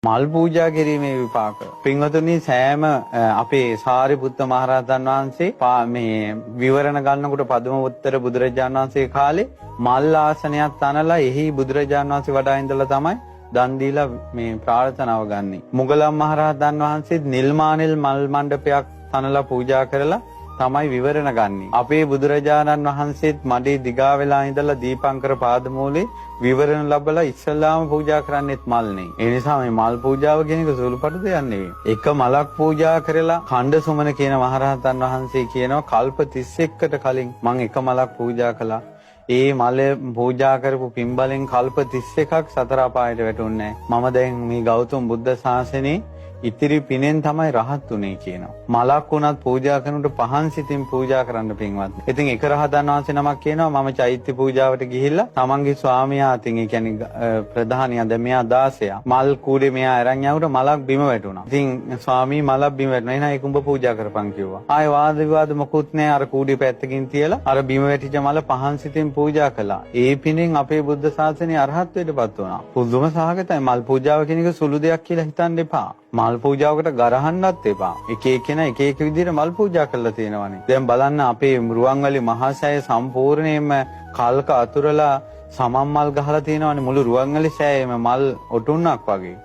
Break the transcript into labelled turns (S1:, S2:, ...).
S1: මල් පූජා කිරීමේ විපාක. පින්වතුනි සෑම අපේ සාරිපුත්ත මහරහතන් වහන්සේ මේ විවරණ ගන්නකොට පදම උත්තර බුදුරජාණන් වහන්සේ කාලේ මල් ආසනයක් තනලා එහි බුදුරජාණන් වහන්සේ වඩා ඉඳලා තමයි දන් දීලා මේ ප්‍රාර්ථනාව ගන්නෙ. මුගලන් මහරහතන් වහන්සේ නිල්මානෙල් මල් මණ්ඩපයක් තනලා පූජා කරලා තමයි විවරණ ගන්නෙ. අපේ බුදුරජාණන් වහන්සේත් මඩේ දිගා වෙලා ඉඳලා දීපංකර පාදමූලේ විවරණ ලැබලා ඉස්සලාම පූජා කරන්නෙත් මල්නේ. ඒ නිසා මේ මල් පූජාව කියන එක සුළුපටු දෙයක් නෙවෙයි. එක මලක් පූජා කරලා ඛණ්ඩ සුමන කියන මහරහතන් වහන්සේ කියනවා කල්ප 31කට කලින් මම එක මලක් පූජා කළා. ඒ මල පූජා කරපු පින්බලෙන් කල්ප 31ක් සතර අපායට වැටුන්නේ නැහැ. මම දැන් මේ ගෞතම බුද්ධ ශාසනේ ඉතිරි පිනෙන් තමයි රහත් උනේ කියනවා. මලක් වුණත් පූජා කරනකොට පහන් සිතින් පූජා කරන්න පින්වත්. ඉතින් එක රහතන් වහන්සේ නමක් කියනවා මම චෛත්‍ය පූජාවට ගිහිල්ලා තමන්ගේ ස්වාමියා අතින් ඒ කියන්නේ ප්‍රධානියා දැන් මෙයා 16 මල් කූඩේ මෙයා අරන් යවුවට මලක් බිම වැටුණා. ඉතින් ස්වාමී මලක් බිම වැටුණා. එහෙනම් ඒක උඹ පූජා කරපන් කිව්වා. ආයේ වාද විවාද මොකුත් නැහැ. අර කූඩේ පැත්තකින් තියලා අර බිම වැටිච්ච මල පහන් සිතින් පූජා කළා. ඒ පිනෙන් අපේ බුද්ධ ශාසනය අරහත්ත්වයටපත් වුණා. පුදුම සහගතයි. මල් පූජාව කියන එක සුළු දෙයක් කියලා හිතන්න එපා. මල් පූජාවකට ගරහන්නත් එපා. එක එකන එක එක විදිහට මල් පූජා කරලා තියෙනවානේ. දැන් බලන්න අපේ රුවන්වැලි මහසෑය සම්පූර්ණයෙන්ම කල්ක අතුරලා සමම් මල් ගහලා තියෙනවානේ. මුළු රුවන්වැලි සෑයෙම මල් ඔටුන්නක් වගේ.